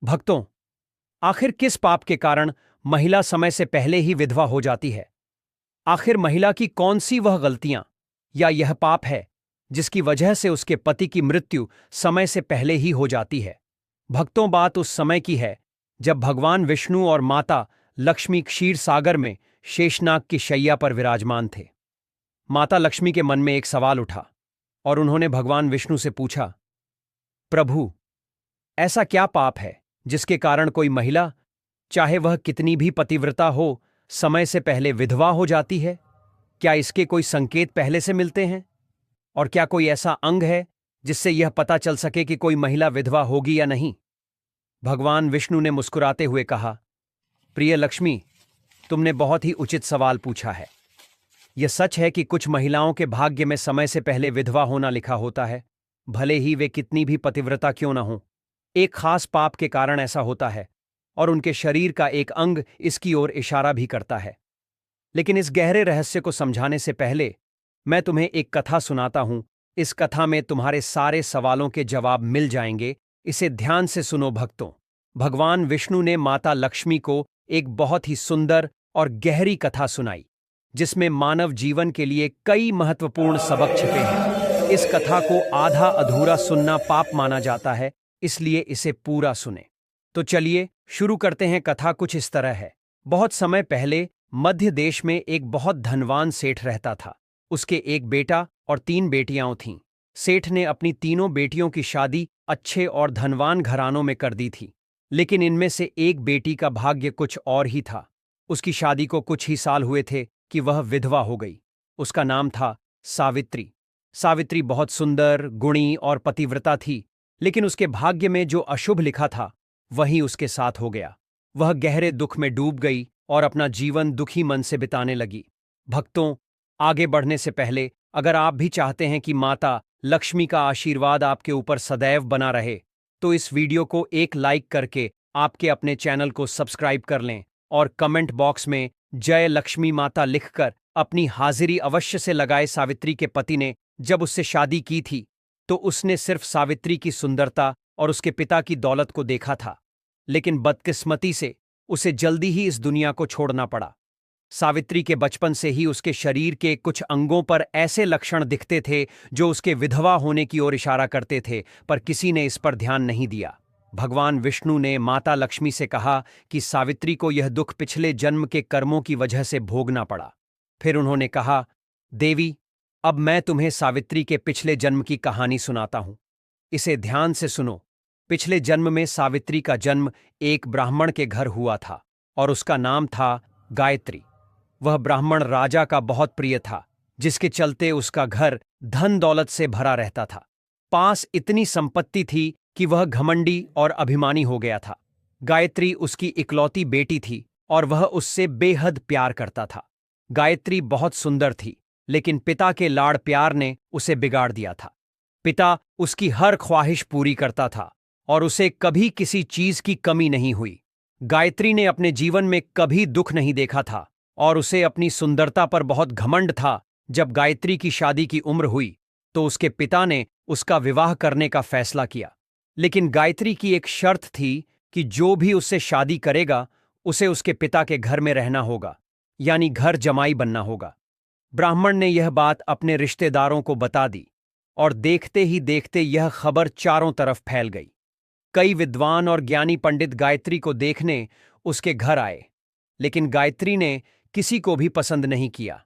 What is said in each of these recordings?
भक्तों, आखिर किस पाप के कारण महिला समय से पहले ही विधवा हो जाती है? आखिर महिला की कौन सी वह गलतियां या यह पाप है जिसकी वजह से उसके पति की मृत्यु समय से पहले ही हो जाती है? भक्तों, बात उस समय की है जब भगवान विष्णु और माता लक्ष्मी क्षीर सागर में शेषनाग की शैया पर विराजमान थे। माता लक्ष्मी के मन में एक सवाल उठा और उन्होंने भगवान विष्णु से पूछा, प्रभु, ऐसा क्या पाप है जिसके कारण कोई महिला, चाहे वह कितनी भी पतिव्रता हो, समय से पहले विधवा हो जाती है? क्या इसके कोई संकेत पहले से मिलते हैं? और क्या कोई ऐसा अंग है जिससे यह पता चल सके कि कोई महिला विधवा होगी या नहीं? भगवान विष्णु ने मुस्कुराते हुए कहा, प्रिय लक्ष्मी, तुमने बहुत ही उचित सवाल पूछा है। यह सच है कि कुछ महिलाओं के भाग्य में समय से पहले विधवा होना लिखा होता है, भले ही वे कितनी भी पतिव्रता क्यों न हों। एक खास पाप के कारण ऐसा होता है और उनके शरीर का एक अंग इसकी ओर इशारा भी करता है। लेकिन इस गहरे रहस्य को समझाने से पहले मैं तुम्हें एक कथा सुनाता हूं। इस कथा में तुम्हारे सारे सवालों के जवाब मिल जाएंगे। इसे ध्यान से सुनो भक्तों। भगवान विष्णु ने माता लक्ष्मी को एक बहुत ही सुंदर और गहरी कथा सुनाई, जिसमें मानव जीवन के लिए कई महत्वपूर्ण सबक छिपे हैं। इस कथा को आधा अधूरा सुनना पाप माना जाता है, इसलिए इसे पूरा सुने। तो चलिए शुरू करते हैं। कथा कुछ इस तरह है। बहुत समय पहले मध्य देश में एक बहुत धनवान सेठ रहता था। उसके एक बेटा और 3 बेटियां थीं। सेठ ने अपनी तीनों बेटियों की शादी अच्छे और धनवान घरानों में कर दी थी, लेकिन इनमें से एक बेटी का भाग्य कुछ और ही था। उसकी शादी को कुछ ही साल हुए थे कि वह विधवा हो गई। उसका नाम था सावित्री। सावित्री बहुत सुंदर, गुणी और पतिव्रता थी, लेकिन उसके भाग्य में जो अशुभ लिखा था वही उसके साथ हो गया। वह गहरे दुख में डूब गई और अपना जीवन दुखी मन से बिताने लगी। भक्तों, आगे बढ़ने से पहले अगर आप भी चाहते हैं कि माता लक्ष्मी का आशीर्वाद आपके ऊपर सदैव बना रहे, तो इस वीडियो को एक लाइक करके आपके अपने चैनल को सब्सक्राइब कर लें और कमेंट बॉक्स में जय लक्ष्मी माता लिखकर अपनी हाजिरी अवश्य से लगाए। सावित्री के पति ने जब उससे शादी की थी तो उसने सिर्फ सावित्री की सुंदरता और उसके पिता की दौलत को देखा था, लेकिन बदकिस्मती से उसे जल्दी ही इस दुनिया को छोड़ना पड़ा। सावित्री के बचपन से ही उसके शरीर के कुछ अंगों पर ऐसे लक्षण दिखते थे जो उसके विधवा होने की ओर इशारा करते थे, पर किसी ने इस पर ध्यान नहीं दिया। भगवान विष्णु ने माता लक्ष्मी से कहा कि सावित्री को यह दुख पिछले जन्म के कर्मों की वजह से भोगना पड़ा। फिर उन्होंने कहा, देवी, अब मैं तुम्हें सावित्री के पिछले जन्म की कहानी सुनाता हूं। इसे ध्यान से सुनो। पिछले जन्म में सावित्री का जन्म एक ब्राह्मण के घर हुआ था और उसका नाम था गायत्री। वह ब्राह्मण राजा का बहुत प्रिय था, जिसके चलते उसका घर धन दौलत से भरा रहता था। पास इतनी संपत्ति थी कि वह घमंडी और अभिमानी हो गया था। गायत्री उसकी इकलौती बेटी थी और वह उससे बेहद प्यार करता था। गायत्री बहुत सुंदर थी, लेकिन पिता के लाड़ प्यार ने उसे बिगाड़ दिया था। पिता उसकी हर ख्वाहिश पूरी करता था और उसे कभी किसी चीज की कमी नहीं हुई। गायत्री ने अपने जीवन में कभी दुख नहीं देखा था और उसे अपनी सुंदरता पर बहुत घमंड था। जब गायत्री की शादी की उम्र हुई तो उसके पिता ने उसका विवाह करने का फैसला किया, लेकिन गायत्री की एक शर्त थी कि जो भी उससे शादी करेगा उसे उसके पिता के घर में रहना होगा, यानी घर जमाई बनना होगा। ब्राह्मण ने यह बात अपने रिश्तेदारों को बता दी और देखते ही देखते यह खबर चारों तरफ फैल गई। कई विद्वान और ज्ञानी पंडित गायत्री को देखने उसके घर आए, लेकिन गायत्री ने किसी को भी पसंद नहीं किया।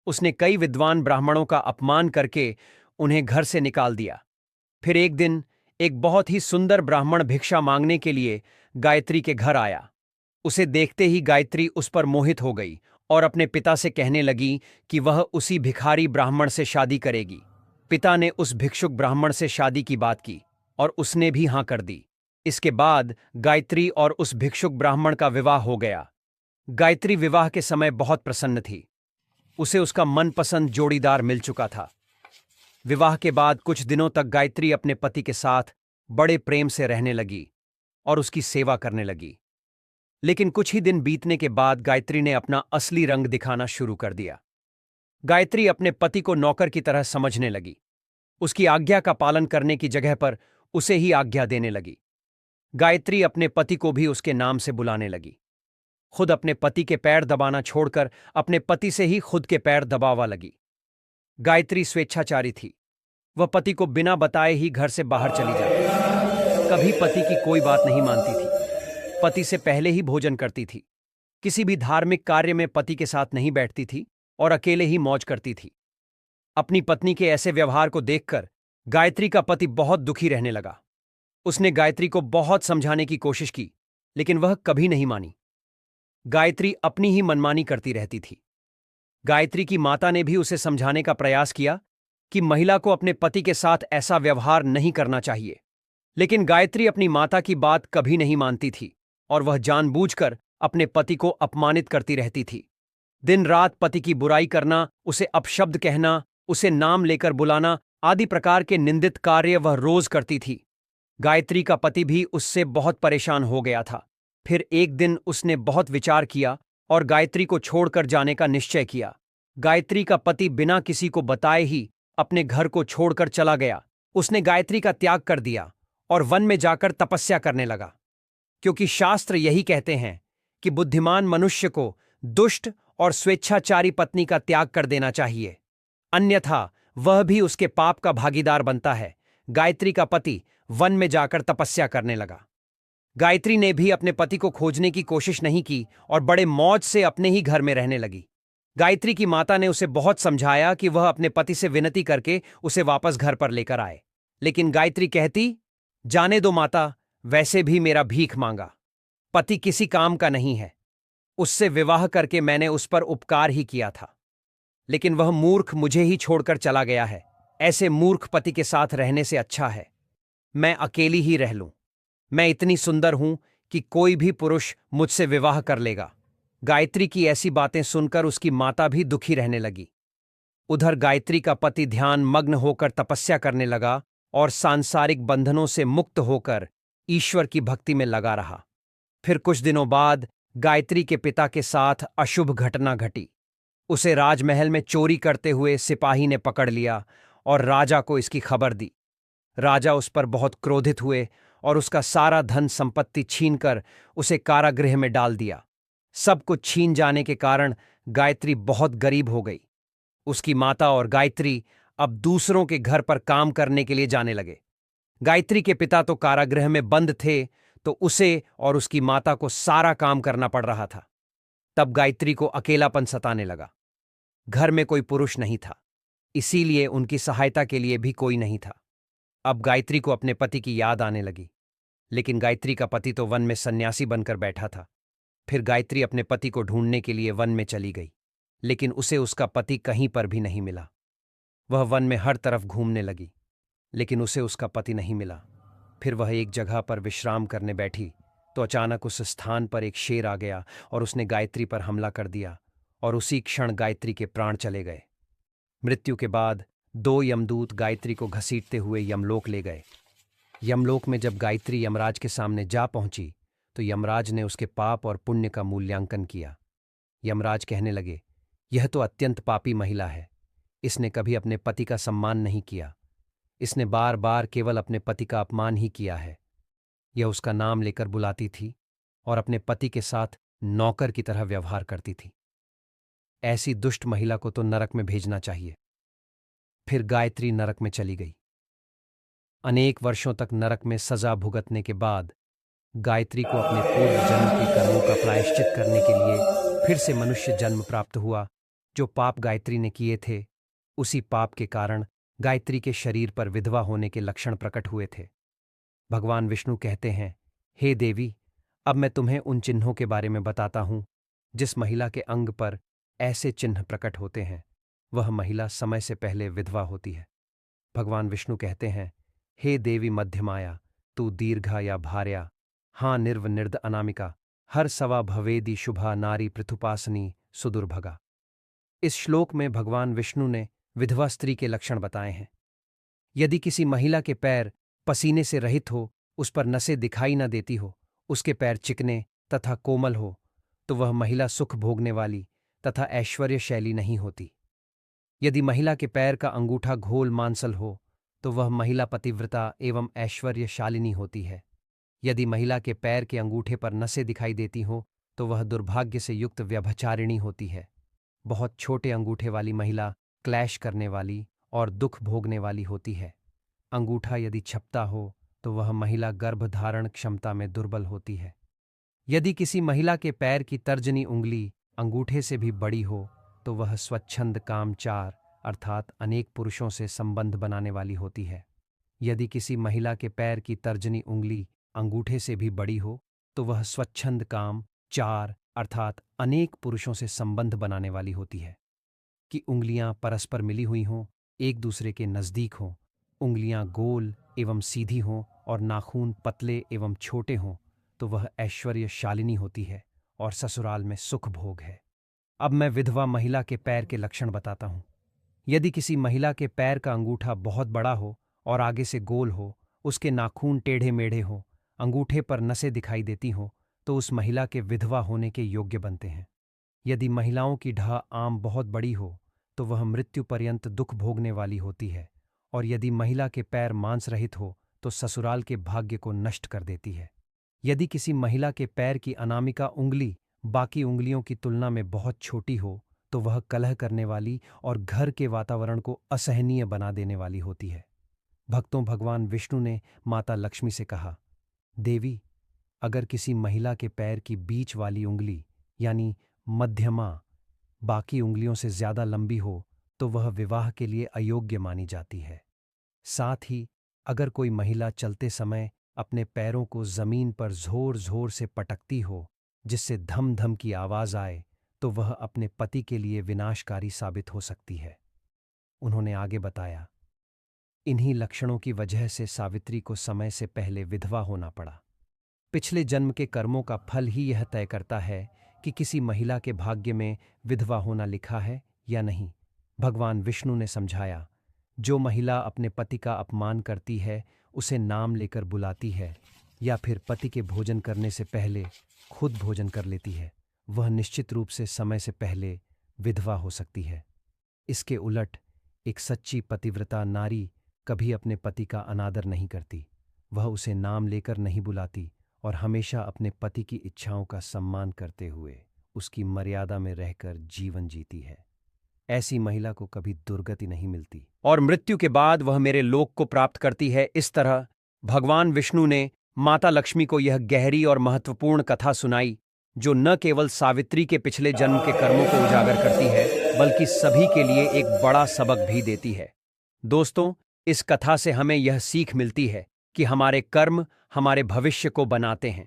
उसने कई विद्वान ब्राह्मणों का अपमान करके उन्हें घर से निकाल दिया। फिर एक दिन एक बहुत ही सुंदर ब्राह्मण भिक्षा मांगने के लिए गायत्री के घर आया। उसे देखते ही गायत्री उस पर मोहित हो गई और अपने पिता से कहने लगी कि वह उसी भिखारी ब्राह्मण से शादी करेगी। पिता ने उस भिक्षुक ब्राह्मण से शादी की बात की और उसने भी हां कर दी। इसके बाद गायत्री और उस भिक्षुक ब्राह्मण का विवाह हो गया। गायत्री विवाह के समय बहुत प्रसन्न थी। उसे उसका मनपसंद जोड़ीदार मिल चुका था। विवाह के बाद कुछ दिनों तक गायत्री अपने पति के साथ बड़े प्रेम से रहने लगी और उसकी सेवा करने लगी। लेकिन कुछ ही दिन बीतने के बाद गायत्री ने अपना असली रंग दिखाना शुरू कर दिया। गायत्री अपने पति को नौकर की तरह समझने लगी। उसकी आज्ञा का पालन करने की जगह पर उसे ही आज्ञा देने लगी। गायत्री अपने पति को भी उसके नाम से बुलाने लगी। खुद अपने पति के पैर दबाना छोड़कर अपने पति से ही खुद के पैर दबावा लगी। गायत्री स्वेच्छाचारी थी। वह पति को बिना बताए ही घर से बाहर चली जाती। कभी पति की कोई बात नहीं मानती थी। पति से पहले ही भोजन करती थी। किसी भी धार्मिक कार्य में पति के साथ नहीं बैठती थी और अकेले ही मौज करती थी। अपनी पत्नी के ऐसे व्यवहार को देखकर गायत्री का पति बहुत दुखी रहने लगा। उसने गायत्री को बहुत समझाने की कोशिश की, लेकिन वह कभी नहीं मानी। गायत्री अपनी ही मनमानी करती रहती थी। गायत्री की माता ने भी उसे समझाने का प्रयास किया कि महिला को अपने पति के साथ ऐसा व्यवहार नहीं करना चाहिए, लेकिन गायत्री अपनी माता की बात कभी नहीं मानती थी और वह जानबूझकर अपने पति को अपमानित करती रहती थी। दिन रात पति की बुराई करना, उसे अपशब्द कहना, उसे नाम लेकर बुलाना आदि प्रकार के निंदित कार्य वह रोज करती थी। गायत्री का पति भी उससे बहुत परेशान हो गया था। फिर एक दिन उसने बहुत विचार किया और गायत्री को छोड़कर जाने का निश्चय किया। गायत्री का पति बिना किसी को बताए ही अपने घर को छोड़कर चला गया। उसने गायत्री का त्याग कर दिया और वन में जाकर तपस्या करने लगा, क्योंकि शास्त्र यही कहते हैं कि बुद्धिमान मनुष्य को दुष्ट और स्वेच्छाचारी पत्नी का त्याग कर देना चाहिए, अन्यथा वह भी उसके पाप का भागीदार बनता है। गायत्री का पति वन में जाकर तपस्या करने लगा। गायत्री ने भी अपने पति को खोजने की कोशिश नहीं की और बड़े मौज से अपने ही घर में रहने लगी। गायत्री की माता ने उसे बहुत समझाया कि वह अपने पति से विनती करके उसे वापस घर पर लेकर आए, लेकिन गायत्री कहती, जाने दो माता, वैसे भी मेरा भीख मांगा पति किसी काम का नहीं है। उससे विवाह करके मैंने उस पर उपकार ही किया था, लेकिन वह मूर्ख मुझे ही छोड़कर चला गया है। ऐसे मूर्ख पति के साथ रहने से अच्छा है मैं अकेली ही रह लूं। मैं इतनी सुंदर हूं कि कोई भी पुरुष मुझसे विवाह कर लेगा। गायत्री की ऐसी बातें सुनकर उसकी माता भी दुखी रहने लगी। उधर गायत्री का पति ध्यान मग्न होकर तपस्या करने लगा और सांसारिक बंधनों से मुक्त होकर ईश्वर की भक्ति में लगा रहा। फिर कुछ दिनों बाद गायत्री के पिता के साथ अशुभ घटना घटी। उसे राजमहल में चोरी करते हुए सिपाही ने पकड़ लिया और राजा को इसकी खबर दी। राजा उस पर बहुत क्रोधित हुए और उसका सारा धन संपत्ति छीनकर उसे कारागृह में डाल दिया। सब कुछ छीन जाने के कारण गायत्री बहुत गरीब हो गई। उसकी माता और गायत्री अब दूसरों के घर पर काम करने के लिए जाने लगे। गायत्री के पिता तो कारागृह में बंद थे, तो उसे और उसकी माता को सारा काम करना पड़ रहा था। तब गायत्री को अकेलापन सताने लगा। घर में कोई पुरुष नहीं था, इसीलिए उनकी सहायता के लिए भी कोई नहीं था। अब गायत्री को अपने पति की याद आने लगी, लेकिन गायत्री का पति तो वन में सन्यासी बनकर बैठा था। फिर गायत्री अपने पति को ढूंढने के लिए वन में चली गई, लेकिन उसे उसका पति कहीं पर भी नहीं मिला। वह वन में हर तरफ घूमने लगी, लेकिन उसे उसका पति नहीं मिला। फिर वह एक जगह पर विश्राम करने बैठी तो अचानक उस स्थान पर एक शेर आ गया और उसने गायत्री पर हमला कर दिया और उसी क्षण गायत्री के प्राण चले गए। मृत्यु के बाद 2 यमदूत गायत्री को घसीटते हुए यमलोक ले गए। यमलोक में जब गायत्री यमराज के सामने जा पहुंची तो यमराज ने उसके पाप और पुण्य का मूल्यांकन किया। यमराज कहने लगे, यह तो अत्यंत पापी महिला है। इसने कभी अपने पति का सम्मान नहीं किया। इसने बार बार केवल अपने पति का अपमान ही किया है। यह उसका नाम लेकर बुलाती थी और अपने पति के साथ नौकर की तरह व्यवहार करती थी। ऐसी दुष्ट महिला को तो नरक में भेजना चाहिए। फिर गायत्री नरक में चली गई। अनेक वर्षों तक नरक में सजा भुगतने के बाद गायत्री को अपने पूर्व जन्म के कर्मों का प्रायश्चित करने के लिए फिर से मनुष्य जन्म प्राप्त हुआ। जो पाप गायत्री ने किए थे, उसी पाप के कारण गायत्री के शरीर पर विधवा होने के लक्षण प्रकट हुए थे। भगवान विष्णु कहते हैं, हे देवी, अब मैं तुम्हें उन चिन्हों के बारे में बताता हूं जिस महिला के अंग पर ऐसे चिन्ह प्रकट होते हैं, वह महिला समय से पहले विधवा होती है। भगवान विष्णु कहते हैं, हे देवी मध्यमाया, तू दीर्घा या भार्या, हाँ निर्व निर्द अनामिका, हर सवा भवेदी शुभा नारी पृथुपासनी सुदुर्भगा। इस श्लोक में भगवान विष्णु ने विधवा स्त्री के लक्षण बताए हैं। यदि किसी महिला के पैर पसीने से रहित हो, उस पर नसें दिखाई न देती हो, उसके पैर चिकने तथा कोमल हो, तो वह महिला सुख भोगने वाली तथा ऐश्वर्यशैली नहीं होती। यदि महिला के पैर का अंगूठा घोल मांसल हो, तो वह महिला पतिव्रता एवं ऐश्वर्यशालिनी होती है। यदि महिला के पैर के अंगूठे पर नसें दिखाई देती हों तो वह दुर्भाग्य से युक्त व्यभिचारिणी होती है। बहुत छोटे अंगूठे वाली महिला क्लैश करने वाली और दुख भोगने वाली होती है। अंगूठा यदि छपता हो तो वह महिला गर्भधारण क्षमता में दुर्बल होती है। यदि किसी महिला के पैर की तर्जनी उंगली अंगूठे से भी बड़ी हो तो वह स्वच्छंद कामचार अर्थात अनेक पुरुषों से संबंध बनाने वाली होती है। यदि किसी महिला के पैर की तर्जनी उंगली अंगूठे से भी बड़ी हो तो वह स्वच्छंद काम चार अर्थात अनेक पुरुषों से संबंध बनाने वाली होती है। कि उंगलियां परस्पर मिली हुई हों, एक दूसरे के नज़दीक हों, उंगलियां गोल एवं सीधी हों और नाखून पतले एवं छोटे हों तो वह ऐश्वर्यशालिनी होती है और ससुराल में सुख भोग है। अब मैं विधवा महिला के पैर के लक्षण बताता हूँ। यदि किसी महिला के पैर का अंगूठा बहुत बड़ा हो और आगे से गोल हो, उसके नाखून टेढ़े मेढ़े हों, अंगूठे पर नसें दिखाई देती हों तो उस महिला के विधवा होने के योग्य बनते हैं। यदि महिलाओं की ढाह आम बहुत बड़ी हो तो वह मृत्यु पर्यंत दुख भोगने वाली होती है, और यदि महिला के पैर मांस रहित हो तो ससुराल के भाग्य को नष्ट कर देती है। यदि किसी महिला के पैर की अनामिका उंगली बाकी उंगलियों की तुलना में बहुत छोटी हो तो वह कलह करने वाली और घर के वातावरण को असहनीय बना देने वाली होती है। भक्तों, भगवान विष्णु ने माता लक्ष्मी से कहा, देवी, अगर किसी महिला के पैर की बीच वाली उंगली यानी मध्यमा बाकी उंगलियों से ज्यादा लंबी हो तो वह विवाह के लिए अयोग्य मानी जाती है। साथ ही अगर कोई महिला चलते समय अपने पैरों को जमीन पर जोर जोर से पटकती हो जिससे धम धम की आवाज आए तो वह अपने पति के लिए विनाशकारी साबित हो सकती है। उन्होंने आगे बताया, इन्हीं लक्षणों की वजह से सावित्री को समय से पहले विधवा होना पड़ा। पिछले जन्म के कर्मों का फल ही यह तय करता है कि किसी महिला के भाग्य में विधवा होना लिखा है या नहीं। भगवान विष्णु ने समझाया, जो महिला अपने पति का अपमान करती है, उसे नाम लेकर बुलाती है या फिर पति के भोजन करने से पहले खुद भोजन कर लेती है, वह निश्चित रूप से समय से पहले विधवा हो सकती है। इसके उलट एक सच्ची पतिव्रता नारी कभी अपने पति का अनादर नहीं करती, वह उसे नाम लेकर नहीं बुलाती और हमेशा अपने पति की इच्छाओं का सम्मान करते हुए उसकी मर्यादा में रहकर जीवन जीती है। ऐसी महिला को कभी दुर्गति नहीं मिलती और मृत्यु के बाद वह मेरे लोक को प्राप्त करती है। इस तरह भगवान विष्णु ने माता लक्ष्मी को यह गहरी और महत्वपूर्ण कथा सुनाई, जो न केवल सावित्री के पिछले जन्म के कर्मों को उजागर करती है बल्कि सभी के लिए एक बड़ा सबक भी देती है। दोस्तों, इस कथा से हमें यह सीख मिलती है कि हमारे कर्म हमारे भविष्य को बनाते हैं।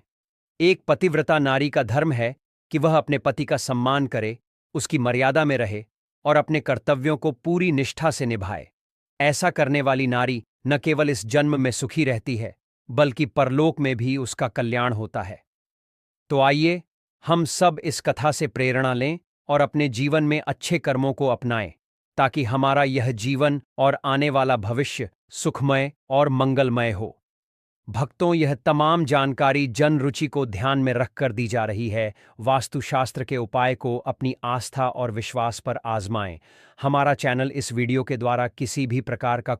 एक पतिव्रता नारी का धर्म है कि वह अपने पति का सम्मान करे, उसकी मर्यादा में रहे और अपने कर्तव्यों को पूरी निष्ठा से निभाए। ऐसा करने वाली नारी न केवल इस जन्म में सुखी रहती है बल्कि परलोक में भी उसका कल्याण होता है। तो आइए हम सब इस कथा से प्रेरणा लें और अपने जीवन में अच्छे कर्मों को अपनाएं ताकि हमारा यह जीवन और आने वाला भविष्य सुखमय और मंगलमय हो। भक्तों, यह तमाम जानकारी जन रुचि को ध्यान में रखकर दी जा रही है। वास्तुशास्त्र के उपाय को अपनी आस्था और विश्वास पर आजमाएं। हमारा चैनल इस वीडियो के द्वारा किसी भी प्रकार का